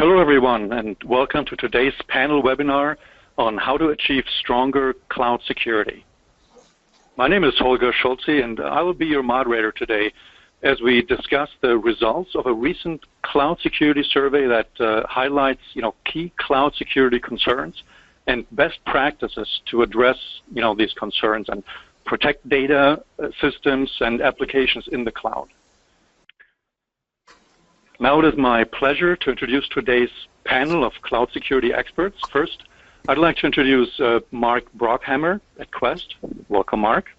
Hello everyone, and welcome to today's panel webinar on how to achieve stronger cloud security. My name is Holger Schulze, and I will be your moderator today as we discuss the results of a recent cloud security survey that highlights key cloud security concerns and best practices to address these concerns and protect data, systems, and applications in the cloud. Now it is my pleasure to introduce today's panel of cloud security experts. First, I'd like to introduce Mark Brockhammer at Quest. Welcome, Mark.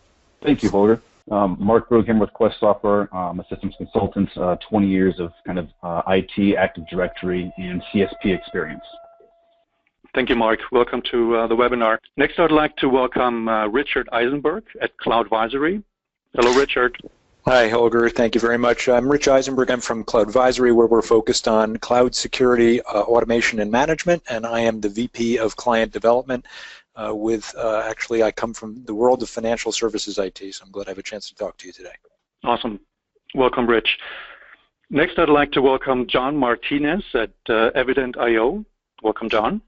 Thank you, Holger. Mark Brockhammer with Quest Software. I'm a systems consultant, 20 years of IT, Active Directory, and CSP experience. Thank you, Mark. Welcome to the webinar. Next, I'd like to welcome Richard Eisenberg at CloudVisory. Hello, Richard. Hi, Holger. Thank you very much. I'm Rich Eisenberg. I'm from CloudVisory, where we're focused on cloud security, automation, and management, and I am the VP of Client Development actually, I come from the world of financial services IT, so I'm glad I have a chance to talk to you today. Awesome. Welcome, Rich. Next, I'd like to welcome John Martinez at Evident.io. Welcome, John.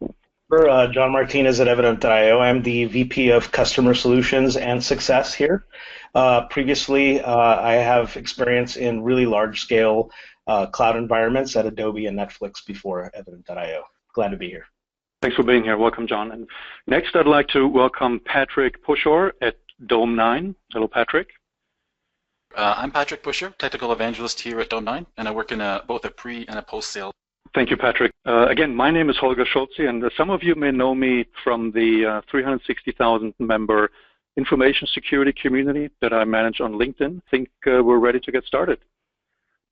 John Martinez at Evident.io. I'm the VP of Customer Solutions and Success here. Previously, I have experience in really large-scale cloud environments at Adobe and Netflix before Evident.io. Glad to be here. Thanks for being here. Welcome, John. And next, I'd like to welcome Patrick Pushor at Dome9. Hello, Patrick. I'm Patrick Pusher, Technical Evangelist here at Dome9, and I work in both a pre- and a post-sale. Thank you, Patrick. Again, my name is Holger Schulze, and some of you may know me from the 360,000 member information security community that I manage on LinkedIn. I think we're ready to get started.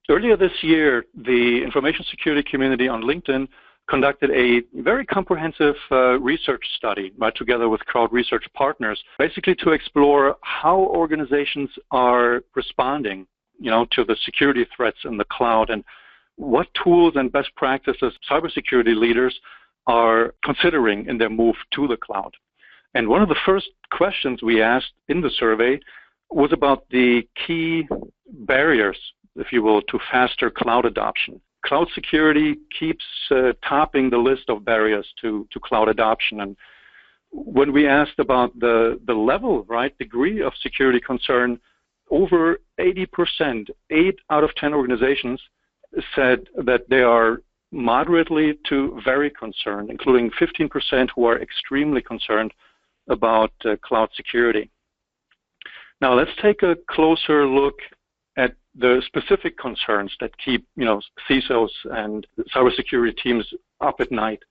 Earlier this year, the information security community on LinkedIn conducted a very comprehensive research study, right, together with crowd research partners, basically to explore how organizations are responding, to the security threats in the cloud and what tools and best practices cybersecurity leaders are considering in their move to the cloud. And one of the first questions we asked in the survey was about the key barriers, if you will, to faster cloud adoption. Cloud security keeps topping the list of barriers to cloud adoption. And when we asked about the level, right, degree of security concern, over 80%, 8 out of 10 organizations said that they are moderately to very concerned, including 15% who are extremely concerned about cloud security. Now let's take a closer look at the specific concerns that keep CISOs and cybersecurity teams up at night.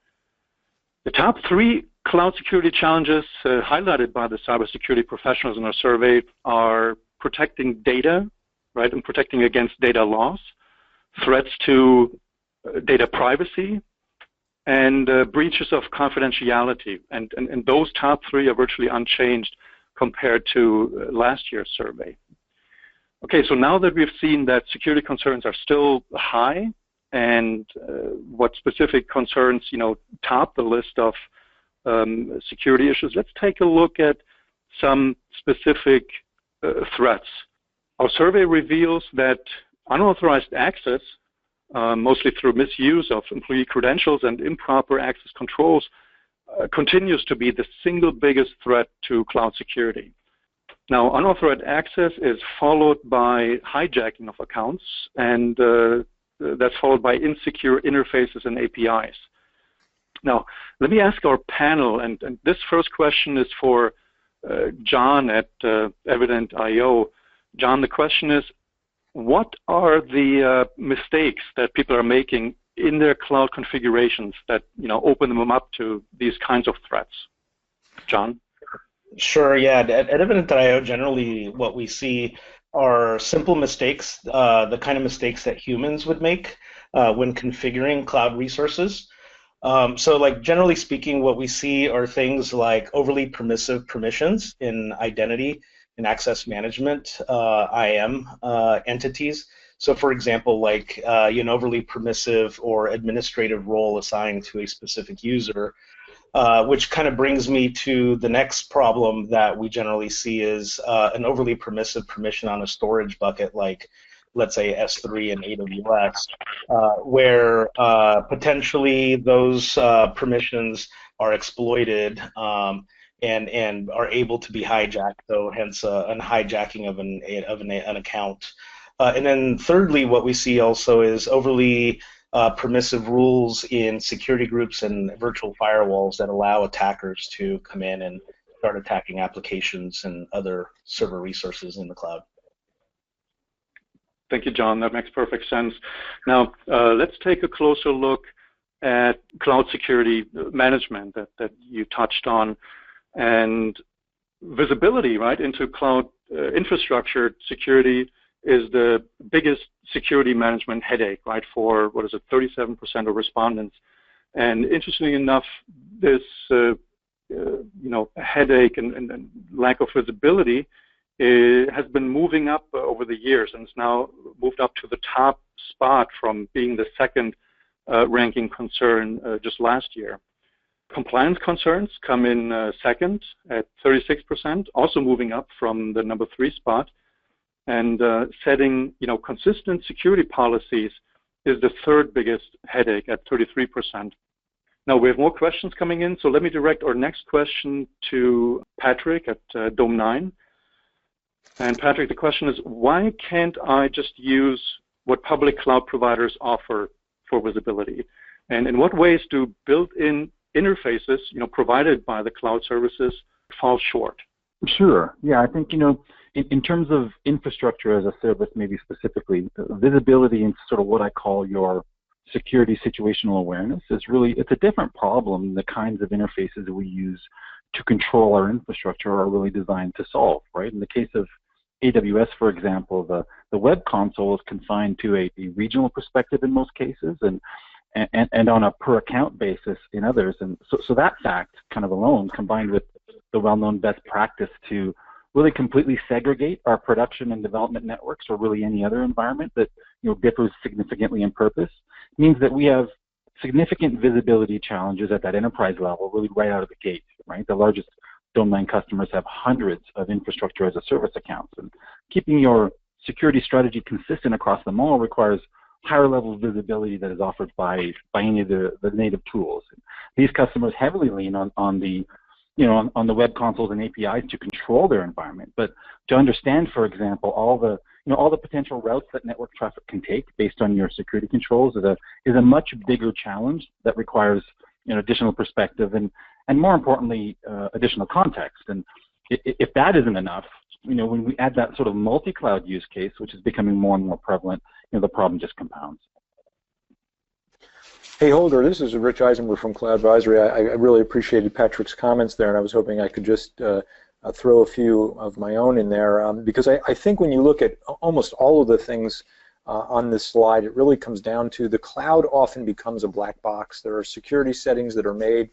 The top 3 cloud security challenges highlighted by the cybersecurity professionals in our survey are protecting data, right, and protecting against data loss, threats to data privacy, and breaches of confidentiality. And those top 3 are virtually unchanged compared to last year's survey. Okay, so now that we've seen that security concerns are still high and what specific concerns, top the list of security issues, let's take a look at some specific threats. Our survey reveals that unauthorized access, mostly through misuse of employee credentials and improper access controls, continues to be the single biggest threat to cloud security. Now, unauthorized access is followed by hijacking of accounts, and that's followed by insecure interfaces and APIs. Now, let me ask our panel, and this first question is for John at Evident.io. John, the question is, what are the mistakes that people are making in their cloud configurations that open them up to these kinds of threats? John? Sure, yeah. At Evident.io, generally what we see are simple mistakes, the kind of mistakes that humans would make when configuring cloud resources. So like generally speaking, what we see are things like overly permissive permissions in identity and access management IAM entities. So for example, like an overly permissive or administrative role assigned to a specific user, which kind of brings me to the next problem that we generally see is an overly permissive permission on a storage bucket like let's say S3 and AWS, where potentially those permissions are exploited and are able to be hijacked, so hence an hijacking of an account. And then thirdly, what we see also is overly permissive rules in security groups and virtual firewalls that allow attackers to come in and start attacking applications and other server resources in the cloud. Thank you, John. That makes perfect sense. Now, let's take a closer look at cloud security management that you touched on, and visibility, right, into cloud infrastructure security is the biggest security management headache, right, for, 37% of respondents. And interestingly enough, this headache and lack of visibility has been moving up over the years, and it's now moved up to the top spot from being the second ranking concern just last year. Compliance concerns come in second at 36%, also moving up from the number 3 spot. And setting, consistent security policies is the third biggest headache at 33%. Now we have more questions coming in, so let me direct our next question to Patrick at Dome9. And Patrick, the question is, why can't I just use what public cloud providers offer for visibility? And in what ways do built-in interfaces, provided by the cloud services, fall short? Sure. Yeah, I think, in terms of infrastructure as a service, maybe specifically, visibility into sort of what I call your security situational awareness is really, it's a different problem. The kinds of interfaces we use to control our infrastructure are really designed to solve, right? In the case of AWS, for example, the web console is confined to a regional perspective in most cases, and on a per account basis in others. And so that fact kind of alone, combined with the well-known best practice to really completely segregate our production and development networks, or really any other environment that differs significantly in purpose, means that we have significant visibility challenges at that enterprise level, really right out of the gate, right? The largest Dome9 customers have hundreds of infrastructure as a service accounts, and keeping your security strategy consistent across them all requires higher level of visibility that is offered by any of the native tools. These customers heavily lean on the web consoles and APIs to control their environment, but to understand, for example, all the potential routes that network traffic can take based on your security controls is a much bigger challenge that requires additional perspective and more importantly, additional context. And if that isn't enough, when we add that sort of multi-cloud use case, which is becoming more and more prevalent, the problem just compounds. Hey, Holger, this is Rich Eisenberg from CloudVisory. I really appreciated Patrick's comments there, and I was hoping I could just throw a few of my own in there, because I think when you look at almost all of the things on this slide, it really comes down to the cloud often becomes a black box. There are security settings that are made,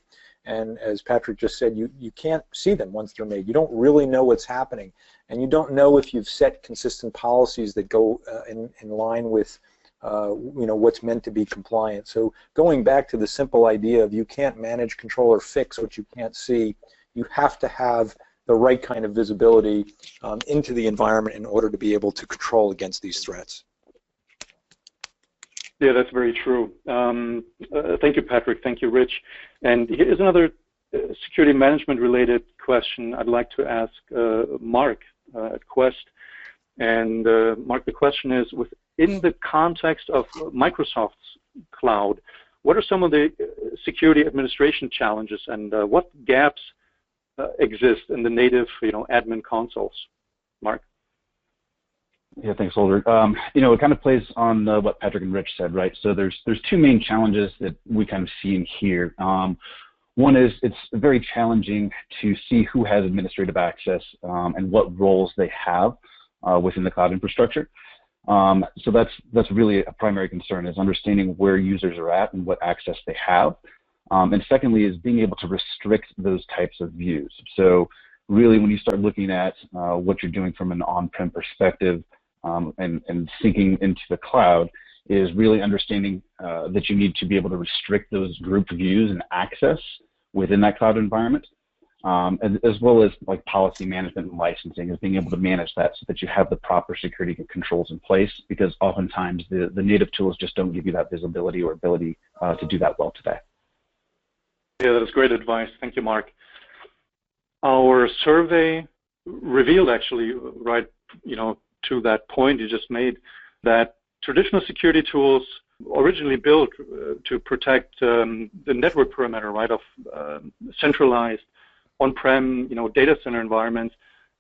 and as Patrick just said, you can't see them once they're made. You don't really know what's happening, and you don't know if you've set consistent policies that go in line with what's meant to be compliant. So going back to the simple idea of you can't manage, control, or fix what you can't see, you have to have the right kind of visibility into the environment in order to be able to control against these threats. Yeah, that's very true. Thank you, Patrick. Thank you, Rich. And here's another security management related question I'd like to ask Mark at Quest. And Mark, the question is, within the context of Microsoft's cloud, what are some of the security administration challenges, and what gaps exist in the native, admin consoles? Mark? Yeah, thanks, Holger. It kind of plays on what Patrick and Rich said, right? So there's two main challenges that we kind of see in here. One is it's very challenging to see who has administrative access and what roles they have within the cloud infrastructure. So that's really a primary concern, is understanding where users are at and what access they have. And secondly is being able to restrict those types of views. So really when you start looking at what you're doing from an on-prem perspective and syncing into the cloud, is really understanding that you need to be able to restrict those group views and access within that cloud environment. as well as like policy management and licensing, is being able to manage that so that you have the proper security controls in place, because oftentimes the native tools just don't give you that visibility or ability to do that well today. Yeah, that is great advice. Thank you, Mark. Our survey revealed actually, right, to that point you just made, that traditional security tools originally built to protect the network perimeter, right, of centralized on-prem, data center environments,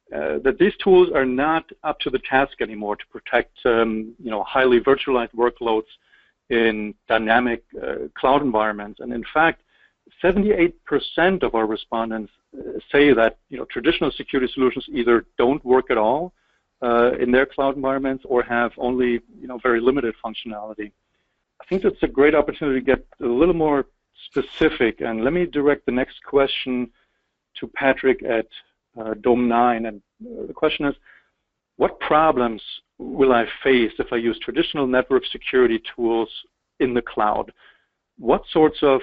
that these tools are not up to the task anymore to protect, highly virtualized workloads in dynamic cloud environments. And in fact, 78% of our respondents say that traditional security solutions either don't work at all in their cloud environments or have only very limited functionality. I think that's a great opportunity to get a little more specific, and let me direct the next question to Patrick at Dome 9. And the question is, what problems will I face if I use traditional network security tools in the cloud? What sorts of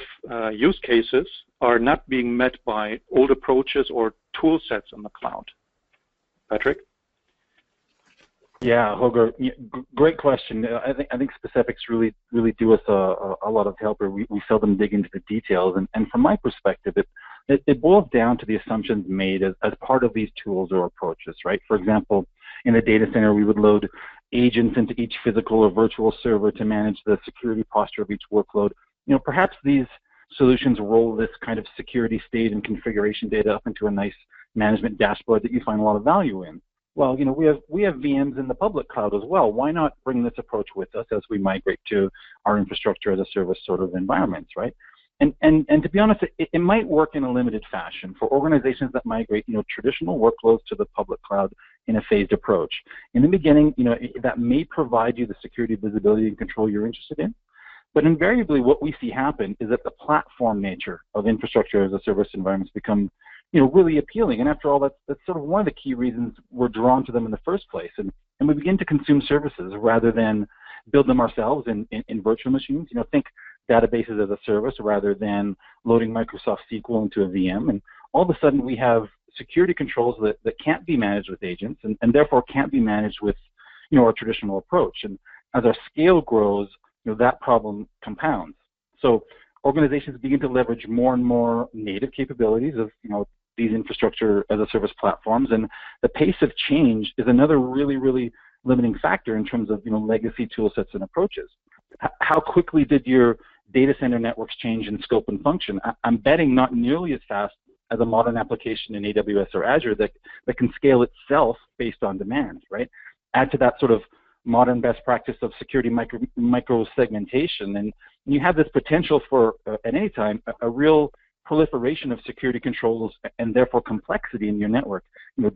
use cases are not being met by old approaches or tool sets in the cloud? Patrick? Yeah, Holger, great question. I think specifics really do us a lot of help, or we seldom dig into the details. And from my perspective, it boils down to the assumptions made as part of these tools or approaches, right? For example, in the data center, we would load agents into each physical or virtual server to manage the security posture of each workload. Perhaps these solutions roll this kind of security state and configuration data up into a nice management dashboard that you find a lot of value in. Well, we have VMs in the public cloud as well. Why not bring this approach with us as we migrate to our infrastructure as a service sort of environments, right? And to be honest, it might work in a limited fashion for organizations that migrate, traditional workloads to the public cloud in a phased approach. In the beginning, that may provide you the security, visibility, and control you're interested in. But invariably, what we see happen is that the platform nature of infrastructure as a service environments become really appealing. And after all, that's sort of one of the key reasons we're drawn to them in the first place. And we begin to consume services rather than build them ourselves in virtual machines. Think databases as a service rather than loading Microsoft SQL into a VM. And all of a sudden, we have security controls that can't be managed with agents and therefore can't be managed with our traditional approach. And as our scale grows, that problem compounds. So organizations begin to leverage more and more native capabilities of these infrastructure as a service platforms, and the pace of change is another really limiting factor in terms of legacy tool sets and approaches. How quickly did your data center networks change in scope and function? I'm betting not nearly as fast as a modern application in AWS or Azure that can scale itself based on demand, right? Add to that sort of modern best practice of security micro segmentation, and you have this potential for, at any time, a real proliferation of security controls and therefore complexity in your network.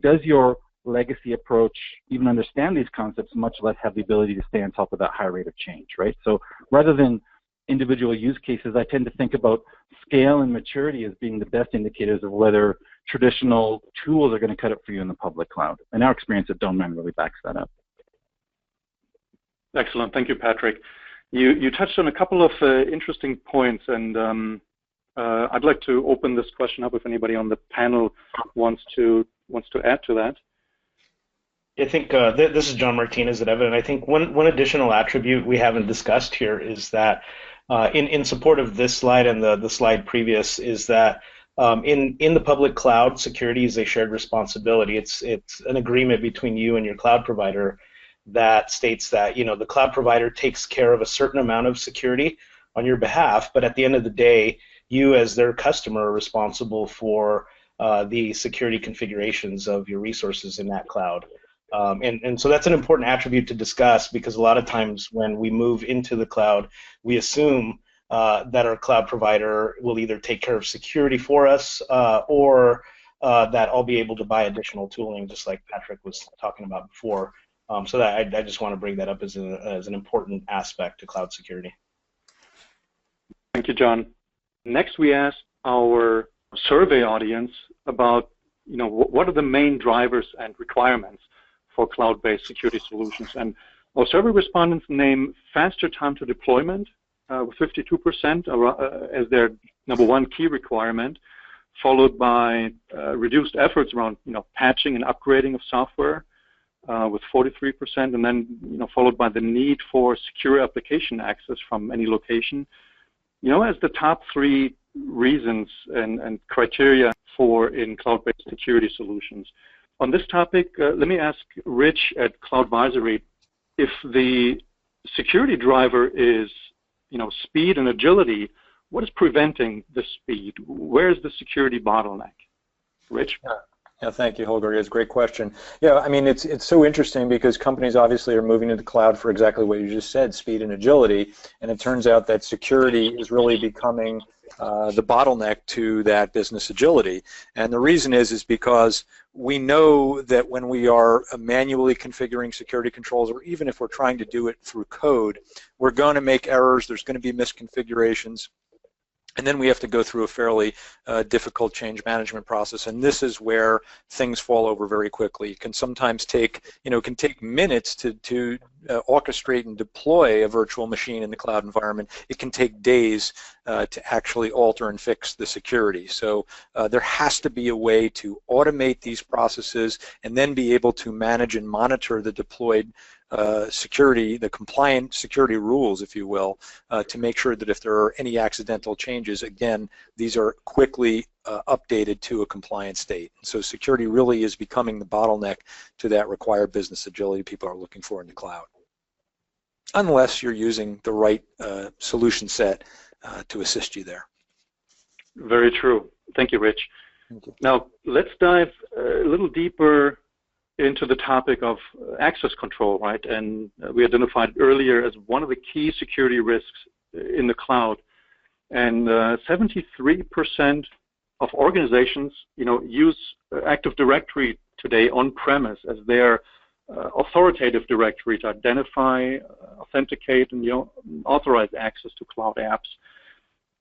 Does your legacy approach even understand these concepts, much less have the ability to stay on top of that high rate of change, right? So rather than individual use cases, I tend to think about scale and maturity as being the best indicators of whether traditional tools are going to cut it for you in the public cloud. And our experience at Dome 9 really backs that up. Excellent. Thank you, Patrick. You touched on a couple of interesting points, and I'd like to open this question up if anybody on the panel wants to add to that. I think this is John Martinez at Evident. I think one additional attribute we haven't discussed here is that in support of this slide and the slide previous is that in the public cloud, security is a shared responsibility. It's an agreement between you and your cloud provider that states that the cloud provider takes care of a certain amount of security on your behalf, but at the end of the day, you as their customer are responsible for the security configurations of your resources in that cloud. And so that's an important attribute to discuss, because a lot of times when we move into the cloud, we assume that our cloud provider will either take care of security for us or that I'll be able to buy additional tooling, just like Patrick was talking about before. So that I just want to bring that up as an important aspect to cloud security. Thank you, John. Next, we asked our survey audience about, what are the main drivers and requirements for cloud-based security solutions. And our survey respondents name faster time to deployment with 52% as their number one key requirement, followed by reduced efforts around patching and upgrading of software with 43%, and then followed by the need for secure application access from any location. As the top 3 reasons and criteria for in cloud-based security solutions. On this topic, let me ask Rich at CloudVisory if the security driver is speed and agility. What is preventing the speed? Where is the security bottleneck? Rich? Yeah, thank you, Holger. It's a great question. Yeah, I mean, it's so interesting because companies obviously are moving to the cloud for exactly what you just said, speed and agility, and it turns out that security is really becoming the bottleneck to that business agility. And the reason is because we know that when we are manually configuring security controls, or even if we're trying to do it through code, we're going to make errors, there's going to be misconfigurations. And then we have to go through a fairly difficult change management process, and this is where things fall over very quickly. It can sometimes take, it can take minutes to orchestrate and deploy a virtual machine in the cloud environment. It can take days to actually alter and fix the security. So there has to be a way to automate these processes and then be able to manage and monitor the deployed security, the compliant security rules, if you will, to make sure that if there are any accidental changes, again, these are quickly updated to a compliant state. So security really is becoming the bottleneck to that required business agility people are looking for in the cloud, unless you're using the right solution set to assist you there. Very true. Thank you, Rich. Thank you. Now, let's dive a little deeper into the topic of access control, right? And we identified earlier as one of the key security risks in the cloud. And 73% of organizations, use Active Directory today on-premise as their authoritative directory to identify, authenticate, and authorize access to cloud apps.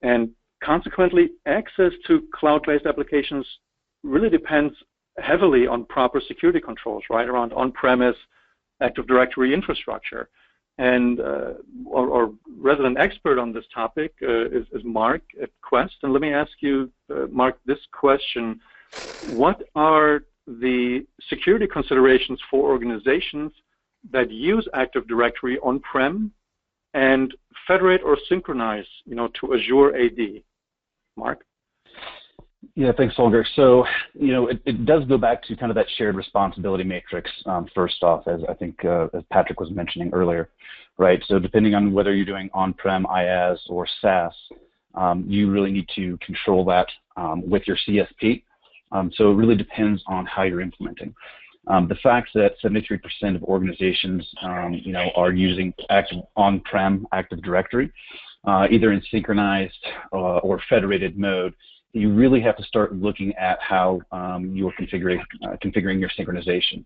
And consequently, access to cloud-based applications really depends heavily on proper security controls, right, around on-premise Active Directory infrastructure. And our resident expert on this topic is Mark at Quest. And let me ask you, Mark, this question. What are the security considerations for organizations that use Active Directory on-prem and federate or synchronize, to Azure AD? Mark? Yeah, thanks, Holger. So, it does go back to kind of that shared responsibility matrix, first off, as I think as Patrick was mentioning earlier, right? So depending on whether you're doing on-prem, IaaS, or SaaS, you really need to control that with your CSP. So it really depends on how you're implementing. The fact that 73% of organizations, are using on-prem Active Directory, either in synchronized or federated mode, you really have to start looking at how you're configuring your synchronization,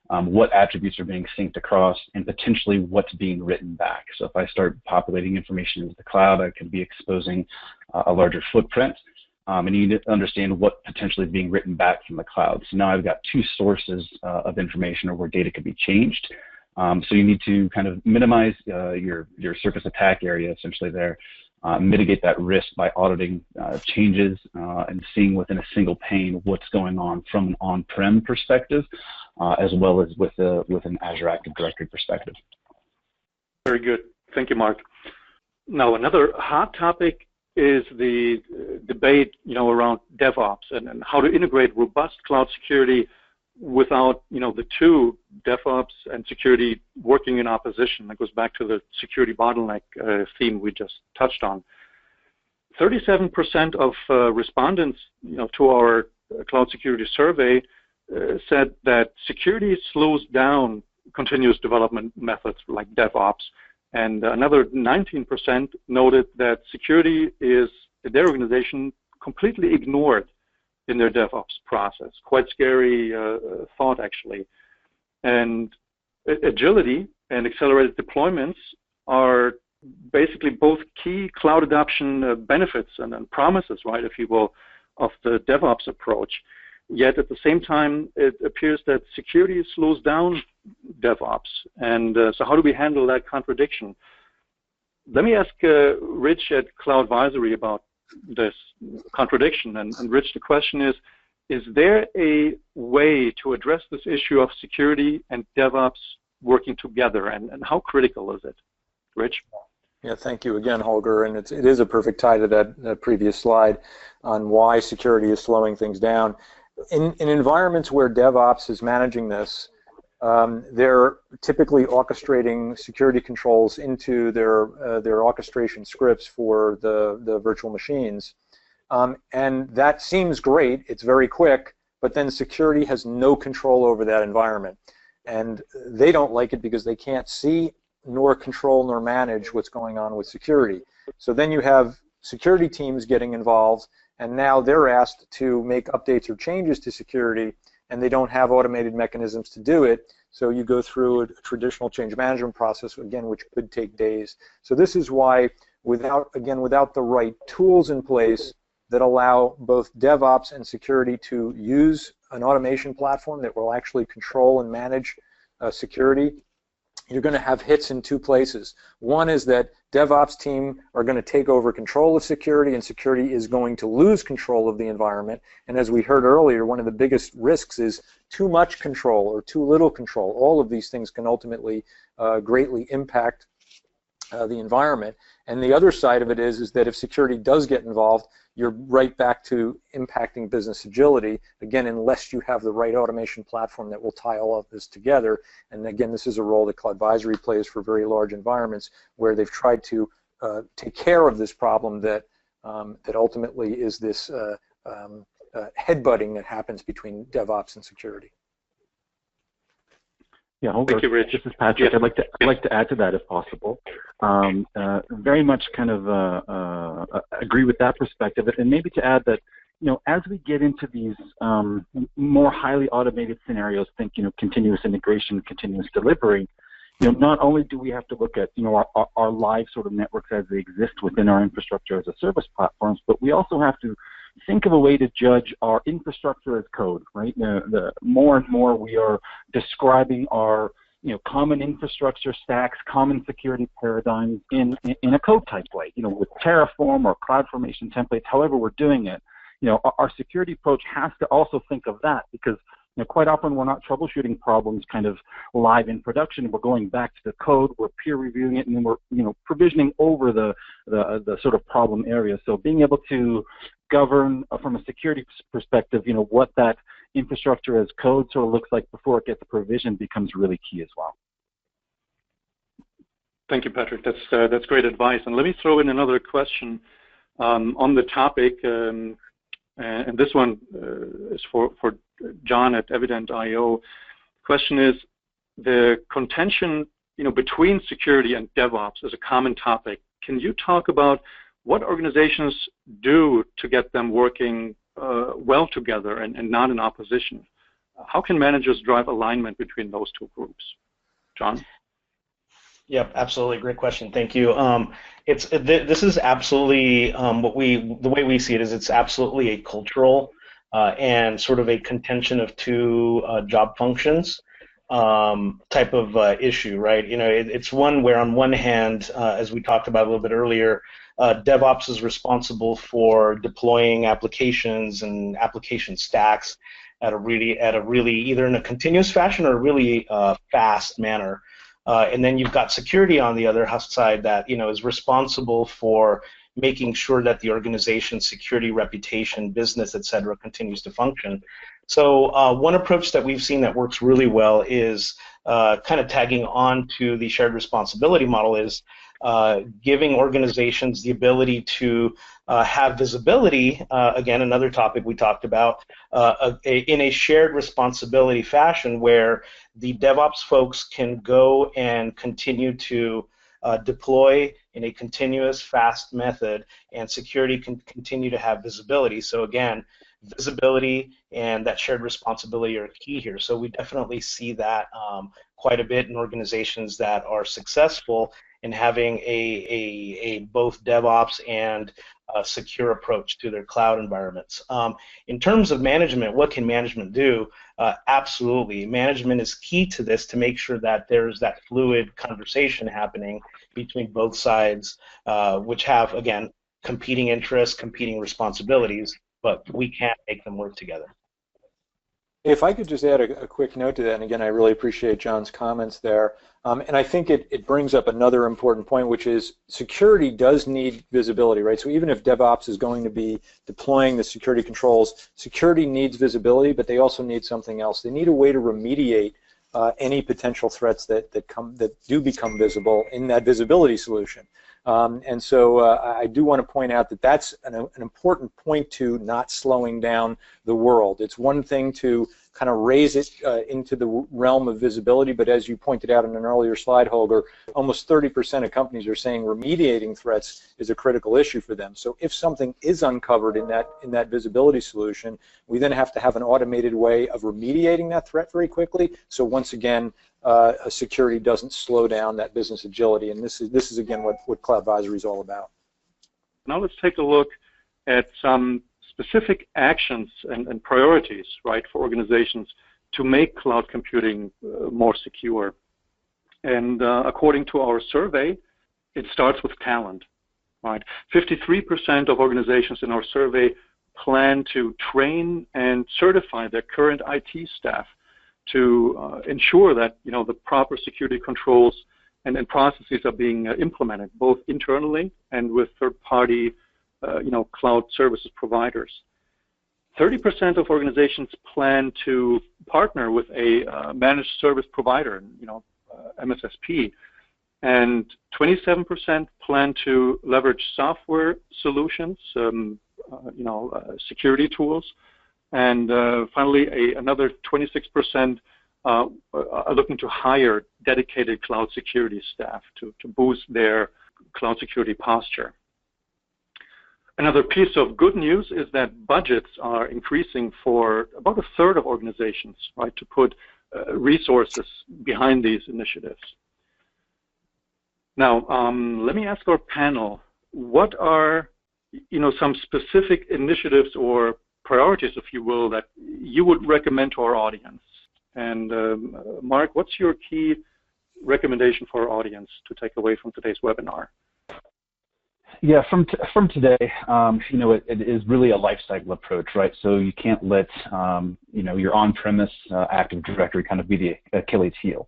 what attributes are being synced across, and potentially what's being written back. So if I start populating information into the cloud, I could be exposing a larger footprint, and you need to understand what potentially is being written back from the cloud. So now I've got two sources of information or where data could be changed. So you need to kind of minimize your surface attack area essentially there. Mitigate that risk by auditing changes and seeing within a single pane what's going on from an on-prem perspective, as well as with an Azure Active Directory perspective. Very good. Thank you, Mark. Now, another hot topic is the debate, around DevOps and how to integrate robust cloud security without, the two, DevOps and security, working in opposition. That goes back to the security bottleneck theme we just touched on. 37% of respondents, to our cloud security survey said that security slows down continuous development methods like DevOps, and another 19% noted that security is, in their organization, completely ignored in their DevOps process. Quite scary thought, actually. And agility and accelerated deployments are basically both key cloud adoption benefits and promises, right, if you will, of the DevOps approach. Yet at the same time, it appears that security slows down DevOps. And so how do we handle that contradiction? Let me ask Rich at CloudVisory about this contradiction. And Rich, the question is there a way to address this issue of security and DevOps working together, and how critical is it? Rich? Yeah, thank you again, Holger, and it is a perfect tie to that previous slide on why security is slowing things down. In environments where DevOps is managing this, they're typically orchestrating security controls into their orchestration scripts for the virtual machines. And that seems great, it's very quick, but then security has no control over that environment. And they don't like it because they can't see nor control nor manage what's going on with security. So then you have security teams getting involved, and now they're asked to make updates or changes to security, and they don't have automated mechanisms to do it. So you go through a traditional change management process, again, which could take days. So this is why, without the right tools in place that allow both DevOps and security to use an automation platform that will actually control and manage security, you're going to have hits in two places. One is that DevOps team are going to take over control of security, and security is going to lose control of the environment. And as we heard earlier, one of the biggest risks is too much control or too little control. All of these things can ultimately greatly impact the environment. And the other side of it is that if security does get involved, you're right back to impacting business agility, again, unless you have the right automation platform that will tie all of this together. And again, this is a role that CloudVisory plays for very large environments where they've tried to take care of this problem that ultimately is this headbutting that happens between DevOps and security. Yeah, Holger, thank you, Rich. This is Patrick. Yeah. I'd like to add to that if possible. Very much kind of agree with that perspective, and maybe to add that, as we get into these more highly automated scenarios, think continuous integration, continuous delivery. Not only do we have to look at our live sort of networks as they exist within our infrastructure as a service platforms, but we also have to think of a way to judge our infrastructure as code, right? The more and more we are describing our common infrastructure stacks, common security paradigms in a code type way, with Terraform or CloudFormation templates, however we're doing it. Our security approach has to also think of that, because quite often we're not troubleshooting problems kind of live in production. We're going back to the code, we're peer reviewing it, and then we're provisioning over the sort of problem area. So being able to govern from a security perspective, what that infrastructure as code sort of looks like before it gets provisioned becomes really key as well. Thank you, Patrick. That's great advice. And let me throw in another question on the topic, and this one is for John at Evident.io. Question is, the contention between security and DevOps is a common topic. Can you talk about what organizations do to get them working well together and not in opposition? How can managers drive alignment between those two groups? John? Yep, absolutely. Great question. Thank you. This is absolutely the way we see it is it's absolutely a cultural and sort of a contention of two job functions type of issue, right? It's one where on one hand, as we talked about a little bit earlier, DevOps is responsible for deploying applications and application stacks at a really either in a continuous fashion or a really fast manner. And then you've got security on the other side that is responsible for making sure that the organization's security, reputation, business, etc., continues to function. So one approach that we've seen that works really well is kind of tagging on to the shared responsibility model is giving organizations the ability to have visibility, again, another topic we talked about, in a shared responsibility fashion where the DevOps folks can go and continue to deploy in a continuous, fast method, and security can continue to have visibility. So again, visibility and that shared responsibility are key here. So we definitely see that quite a bit in organizations that are successful in having a both DevOps and secure approach to their cloud environments. In terms of management, what can management do? Absolutely. Management is key to this to make sure that there's that fluid conversation happening between both sides, which have, again, competing interests, competing responsibilities, but we can't make them work together. If I could just add a quick note to that, and again, I really appreciate John's comments there, and I think it brings up another important point, which is security does need visibility, right? So even if DevOps is going to be deploying the security controls, security needs visibility, but they also need something else. They need a way to remediate any potential threats that do become visible in that visibility solution. And so I do want to point out that that's an important point to not slowing down the world. It's one thing to kind of raise it into the realm of visibility, but as you pointed out in an earlier slide, Holger, almost 30% of companies are saying remediating threats is a critical issue for them. So if something is uncovered in that visibility solution, we then have to have an automated way of remediating that threat very quickly. So once again, security doesn't slow down that business agility, and this is again what CloudVisory is all about. Now let's take a look at some specific actions and priorities, right, for organizations to make cloud computing more secure. And according to our survey, it starts with talent, right? 53% of organizations in our survey plan to train and certify their current IT staff to ensure that the proper security controls and processes are being implemented both internally and with third-party cloud services providers. 30% of organizations plan to partner with a managed service provider, MSSP, and 27% plan to leverage software solutions, security tools. And finally, another 26% are looking to hire dedicated cloud security staff to boost their cloud security posture. Another piece of good news is that budgets are increasing for about a third of organizations, right, to put resources behind these initiatives. Now, let me ask our panel, what are some specific initiatives or priorities, if you will, that you would recommend to our audience? And Mark, what's your key recommendation for our audience to take away from today's webinar? Yeah, from today, it is really a life cycle approach, right? So you can't let your on-premise Active Directory kind of be the Achilles heel.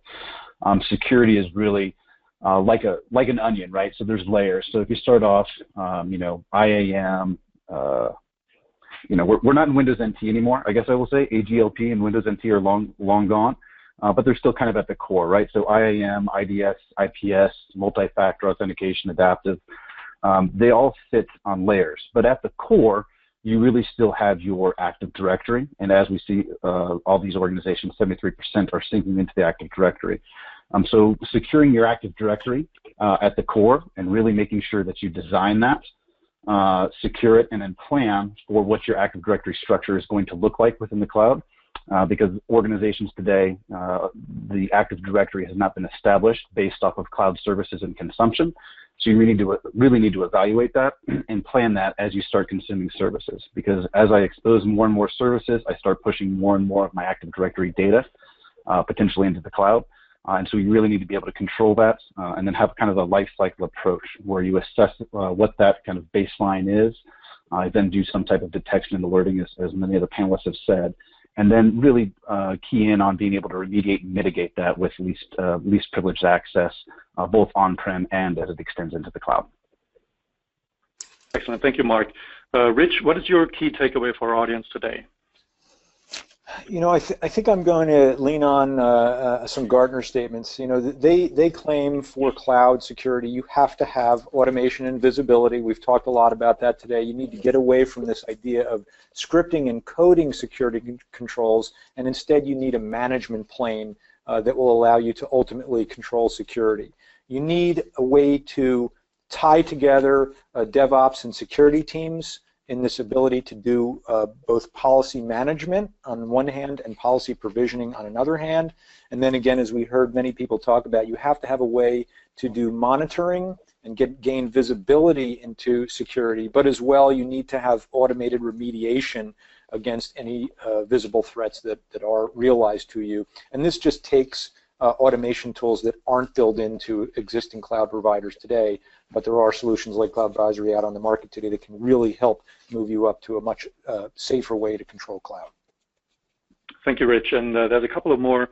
Security is really like an onion, right? So there's layers. So if you start off, IAM. We're not in Windows NT anymore, I guess I will say. AGLP and Windows NT are long gone, but they're still kind of at the core, right? So IAM, IDS, IPS, multi-factor authentication, adaptive, they all sit on layers. But at the core, you really still have your Active Directory. And as we see, all these organizations, 73% are syncing into the Active Directory. So securing your Active Directory at the core and really making sure that you design that, secure it, and then plan for what your Active Directory structure is going to look like within the cloud. Because organizations today, the Active Directory has not been established based off of cloud services and consumption. So you really need to evaluate that and plan that as you start consuming services. Because as I expose more and more services, I start pushing more and more of my Active Directory data potentially into the cloud. And so you really need to be able to control that and then have kind of a life cycle approach where you assess what that kind of baseline is, then do some type of detection and alerting, as many of the panelists have said, and then really key in on being able to remediate and mitigate that with least privileged access, both on-prem and as it extends into the cloud. Excellent. Thank you, Mark. Rich, what is your key takeaway for our audience today? I think I'm going to lean on some Gartner statements. They claim for cloud security you have to have automation and visibility. We've talked a lot about that today. You need to get away from this idea of scripting and coding security controls, and instead you need a management plane that will allow you to ultimately control security. You need a way to tie together DevOps and security teams in this ability to do both policy management on one hand and policy provisioning on another hand. And then again, as we heard many people talk about, you have to have a way to do monitoring and gain visibility into security, but as well you need to have automated remediation against any visible threats that are realized to you. And this just takes automation tools that aren't built into existing cloud providers today, but there are solutions like CloudVisory out on the market today that can really help move you up to a much safer way to control cloud. Thank you, Rich. And there's a couple of more,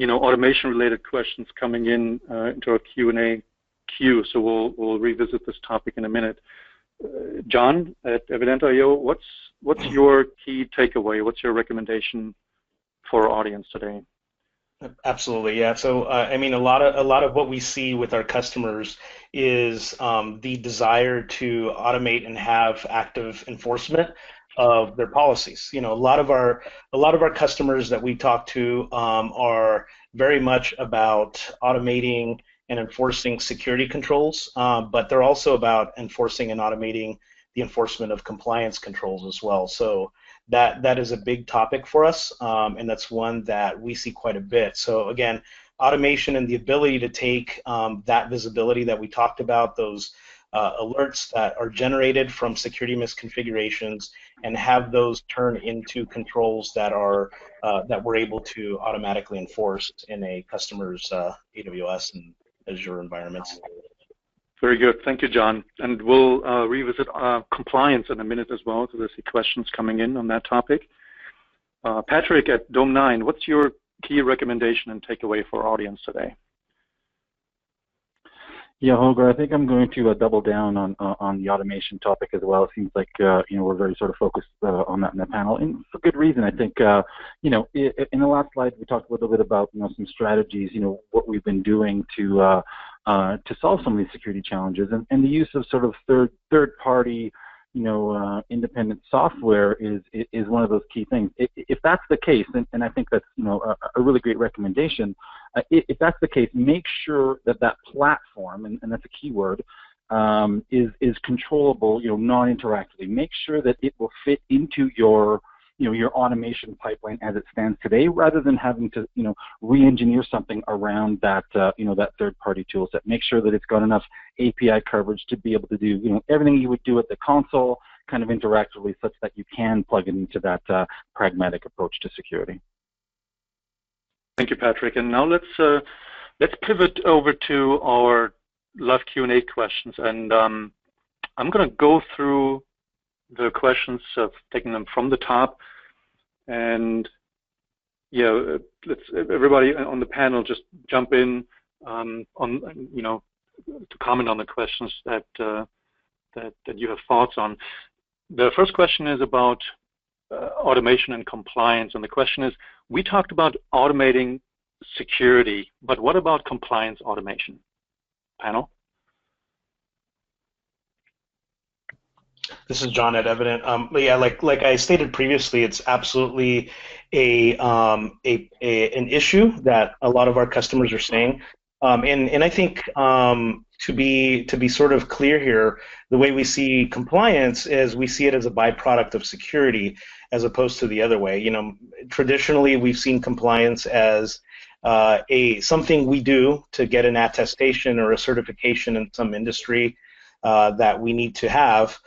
automation-related questions coming in into our Q&A queue, so we'll revisit this topic in a minute. John at Evident.io, what's your key takeaway? What's your recommendation for our audience today? Absolutely, yeah. So I mean, a lot of what we see with our customers is the desire to automate and have active enforcement of their policies. A lot of our customers that we talk to are very much about automating and enforcing security controls, but they're also about enforcing and automating the enforcement of compliance controls as well. So that is a big topic for us, and that's one that we see quite a bit. So again, automation and the ability to take that visibility that we talked about, those alerts that are generated from security misconfigurations, and have those turn into controls that are that we're able to automatically enforce in a customer's AWS and Azure environments. Very good. Thank you, John. And we'll revisit compliance in a minute as well, because I see questions coming in on that topic. Patrick at Dome9, what's your key recommendation and takeaway for our audience today? Yeah, Holger, I think I'm going to double down on the automation topic as well. It seems like we're very sort of focused on that in the panel, and for good reason. I think in the last slide we talked a little bit about some strategies, what we've been doing to solve some of these security challenges, and the use of sort of third party independent software is one of those key things. If that's the case, and I think that's a really great recommendation. If that's the case, make sure that platform, and that's a key word, is controllable, non-interactively. Make sure that it will fit into your automation pipeline as it stands today, rather than having to re-engineer something around that that third-party tool set. Make sure that it's got enough API coverage to be able to do everything you would do at the console, kind of interactively, such that you can plug it into that pragmatic approach to security. Thank you, Patrick. And now let's pivot over to our live Q&A questions, and I'm going to go through the questions, taking them from the top, and let's everybody on the panel just jump in on to comment on the questions that you have thoughts on. The first question is about automation and compliance, and the question is: we talked about automating security, but what about compliance automation? Panel. This is John at Evident. But yeah, like I stated previously, it's absolutely an issue that a lot of our customers are saying, and I think to be sort of clear here, the way we see compliance is we see it as a byproduct of security, as opposed to the other way. Traditionally we've seen compliance as something we do to get an attestation or a certification in some industry that we need to have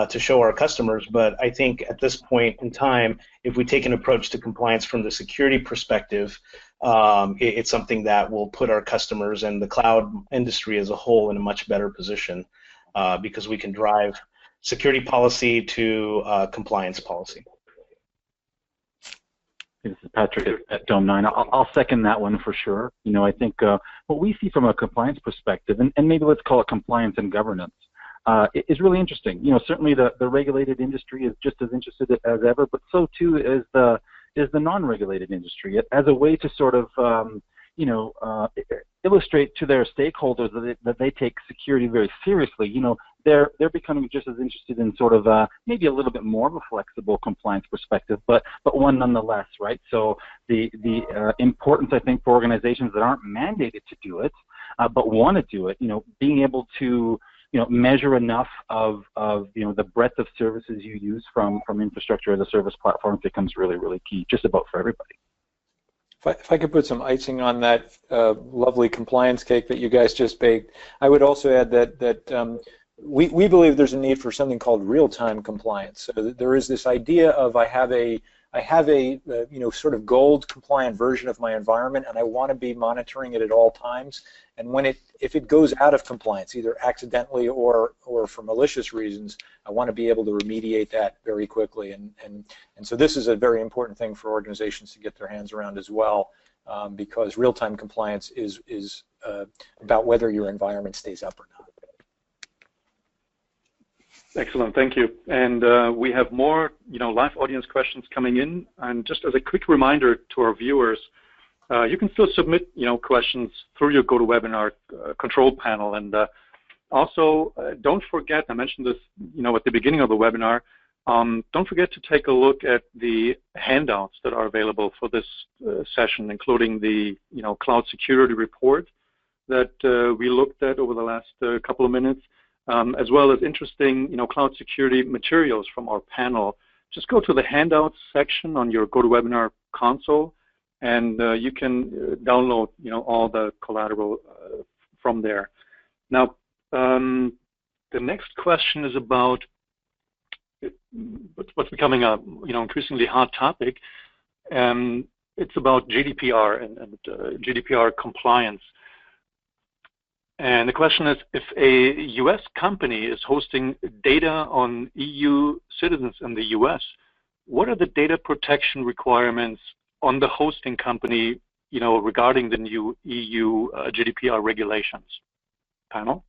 to show our customers. But I think at this point in time, if we take an approach to compliance from the security perspective, it's something that will put our customers and the cloud industry as a whole in a much better position, because we can drive security policy to compliance policy. This is Patrick at Dome9. I'll second that one for sure. I think what we see from a compliance perspective, and maybe let's call it compliance and governance, is really interesting. Certainly the regulated industry is just as interested as ever, but so too is the non-regulated industry, as a way to sort of illustrate to their stakeholders that they take security very seriously. They're becoming just as interested in sort of maybe a little bit more of a flexible compliance perspective, but one nonetheless, right? So the importance, I think, for organizations that aren't mandated to do it, but want to do it, being able to measure enough of the breadth of services you use from infrastructure as a service platform becomes really, really key, just about for everybody. If I could put some icing on that lovely compliance cake that you guys just baked, I would also add that we believe there's a need for something called real-time compliance. So there is this idea of I have a I have a sort of gold compliant version of my environment, and I want to be monitoring it at all times. And if it goes out of compliance, either accidentally or for malicious reasons, I want to be able to remediate that very quickly. And so this is a very important thing for organizations to get their hands around as well, because real-time compliance is about whether your environment stays up or not. Excellent, thank you. And we have more, live audience questions coming in. And just as a quick reminder to our viewers, you can still submit, questions through your GoToWebinar control panel. And also, don't forget, I mentioned this, at the beginning of the webinar. Don't forget to take a look at the handouts that are available for this session, including the, cloud security report that we looked at over the last couple of minutes. As well as interesting, cloud security materials from our panel. Just go to the handouts section on your GoToWebinar console, and you can download, all the collateral from there. Now, the next question is about what's becoming a, increasingly hot topic. It's about GDPR and GDPR compliance. And the question is, if a U.S. company is hosting data on EU citizens in the U.S., what are the data protection requirements on the hosting company, regarding the new EU GDPR regulations? Panel?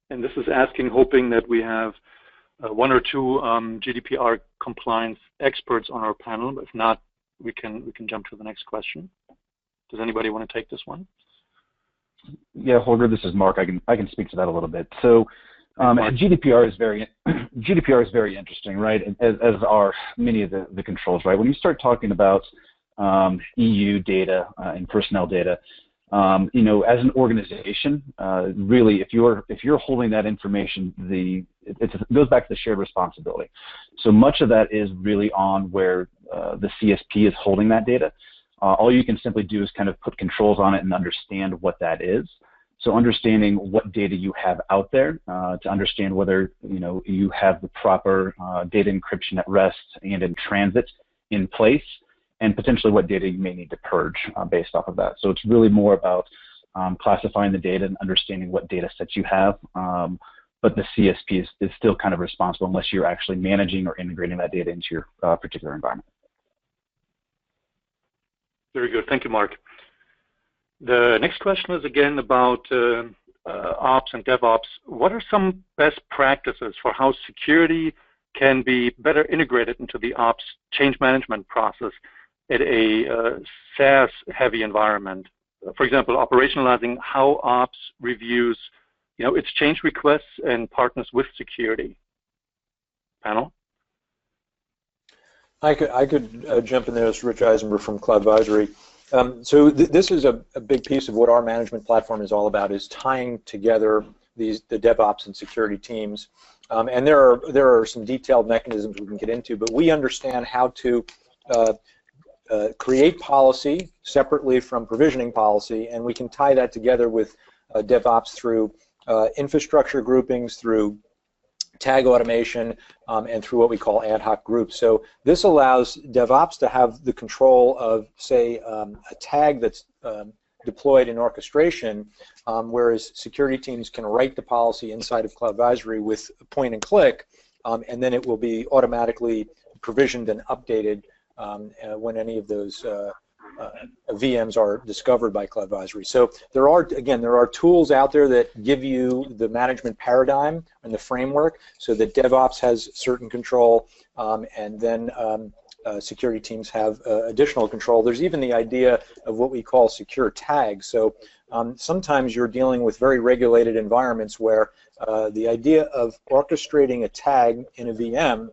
And this is asking, hoping that we have one or two GDPR compliance experts on our panel. If not, we can jump to the next question. Does anybody want to take this one? Yeah, Holger, this is Mark. I can speak to that a little bit. So GDPR is very interesting, right? As are many of the controls, right? When you start talking about EU data and personnel data, as an organization, really, if you're holding that information, it goes back to the shared responsibility. So much of that is really on where the CSP is holding that data. All you can simply do is kind of put controls on it and understand what that is. So understanding what data you have out there to understand whether you have the proper data encryption at rest and in transit in place, and potentially what data you may need to purge based off of that. So it's really more about classifying the data and understanding what data sets you have. But the CSP is still kind of responsible unless you're actually managing or integrating that data into your particular environment. Very good. Thank you, Mark. The next question is again about ops and DevOps. What are some best practices for how security can be better integrated into the ops change management process at a SaaS-heavy environment? For example, operationalizing how ops reviews, its change requests and partners with security. Panel? I could jump in there. It's Rich Eisenberg from CloudVisory. So this is a big piece of what our management platform is all about, is tying together the DevOps and security teams. And there are some detailed mechanisms we can get into, but we understand how to create policy separately from provisioning policy, and we can tie that together with DevOps through infrastructure groupings, through tag automation, and through what we call ad hoc groups. So this allows DevOps to have the control of, say, a tag that's deployed in orchestration, whereas security teams can write the policy inside of CloudVisory with a point and click, and then it will be automatically provisioned and updated when any of those VMs are discovered by CloudVisory. So there are tools out there that give you the management paradigm and the framework, so that DevOps has certain control, and then security teams have additional control. There's even the idea of what we call secure tags. So sometimes you're dealing with very regulated environments where the idea of orchestrating a tag in a VM,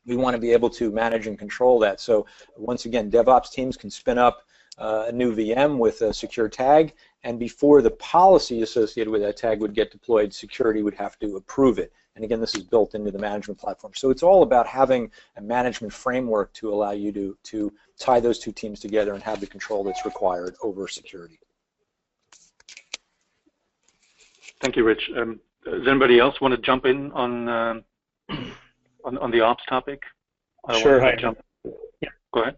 we want to be able to manage and control that. So once again, DevOps teams can spin up a new VM with a secure tag, and before the policy associated with that tag would get deployed, security would have to approve it. And again, this is built into the management platform. So it's all about having a management framework to allow you to tie those two teams together and have the control that's required over security. Thank you, Rich. Does anybody else want to jump in on on the ops topic? Sure. Hi. Yeah. Go ahead.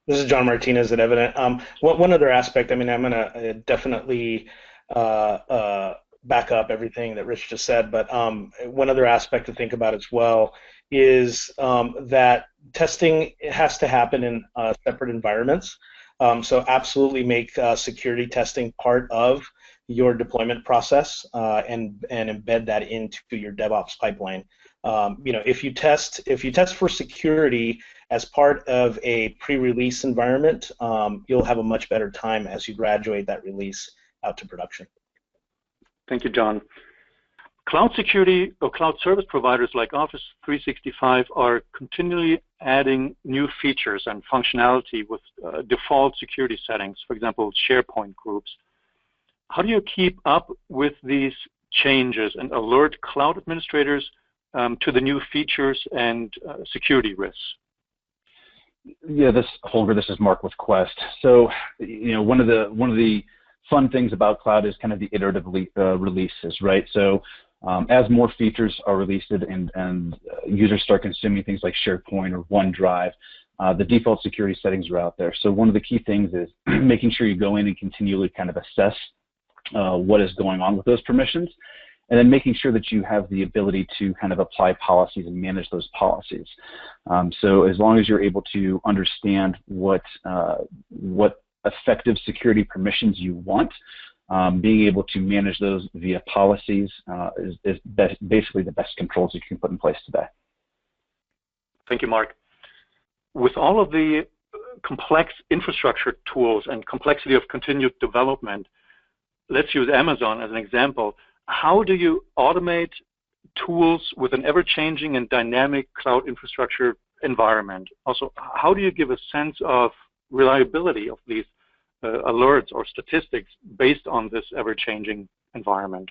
This is John Martinez at Evident. One other aspect, I mean, I'm going to definitely back up everything that Rich just said, but one other aspect to think about as well is that testing has to happen in separate environments. So absolutely make security testing part of your deployment process and embed that into your DevOps pipeline. If you test for security as part of a pre-release environment, you'll have a much better time as you graduate that release out to production. Thank you, John. Cloud security or cloud service providers like Office 365 are continually adding new features and functionality with default security settings, for example, SharePoint groups. How do you keep up with these changes and alert cloud administrators to the new features and security risks? Yeah, Holger, this is Mark with Quest. So, one of the fun things about cloud is kind of the iterative releases, right? So, as more features are released and users start consuming things like SharePoint or OneDrive, the default security settings are out there. So, one of the key things is making sure you go in and continually kind of assess what is going on with those permissions, and then making sure that you have the ability to kind of apply policies and manage those policies. So as long as you're able to understand what effective security permissions you want, being able to manage those via policies is basically the best controls you can put in place today. Thank you, Mark. With all of the complex infrastructure tools and complexity of continued development, let's use Amazon as an example. How do you automate tools with an ever-changing and dynamic cloud infrastructure environment? Also, how do you give a sense of reliability of these alerts or statistics based on this ever-changing environment?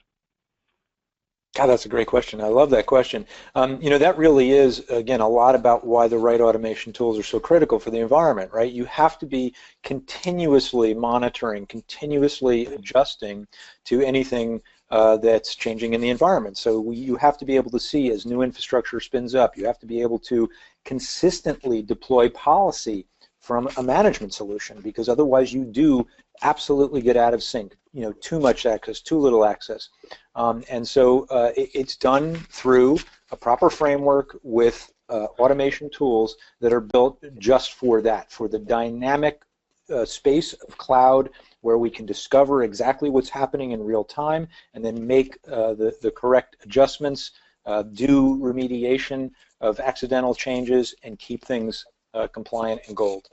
God, that's a great question. I love that question. That really is, again, a lot about why the right automation tools are so critical for the environment, right? You have to be continuously monitoring, continuously adjusting to anything that's changing in the environment. So you have to be able to see as new infrastructure spins up. You have to be able to consistently deploy policy from a management solution, because otherwise you do absolutely get out of sync. Too much access, too little access. And so it's done through a proper framework with automation tools that are built just for that, for the dynamic space of cloud where we can discover exactly what's happening in real time and then make the correct adjustments, do remediation of accidental changes, and keep things compliant and gold.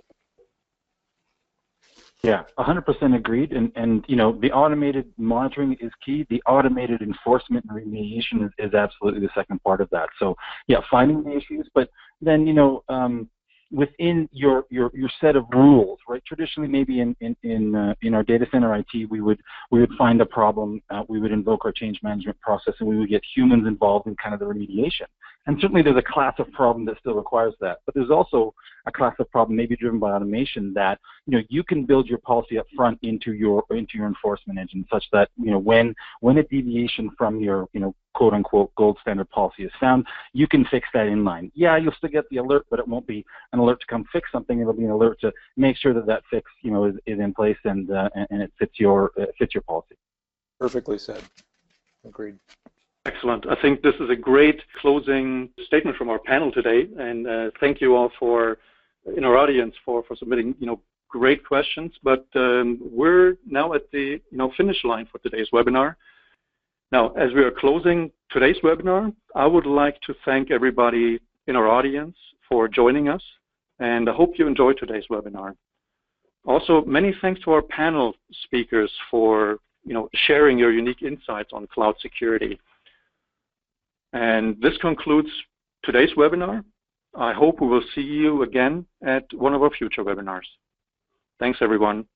Yeah, 100% agreed. And the automated monitoring is key. The automated enforcement and remediation is absolutely the second part of that. So yeah, finding the issues, but then within your set of rules, right? Traditionally, maybe in our data center IT, we would find a problem, we would invoke our change management process, and we would get humans involved in kind of the remediation. And certainly, there's a class of problem that still requires that. But there's also a class of problem, maybe driven by automation, that you can build your policy up front into your enforcement engine, such that when a deviation from your quote unquote gold standard policy is found, you can fix that inline. Yeah, you'll still get the alert, but it won't be an alert to come fix something. It'll be an alert to make sure that fix is in place and it fits your policy. Perfectly said. Agreed. Excellent. I think this is a great closing statement from our panel today, and thank you all in our audience for submitting great questions. But we're now at the finish line for today's webinar. Now, as we are closing today's webinar, I would like to thank everybody in our audience for joining us, and I hope you enjoyed today's webinar. Also, many thanks to our panel speakers for sharing your unique insights on cloud security. And this concludes today's webinar. I hope we will see you again at one of our future webinars. Thanks, everyone.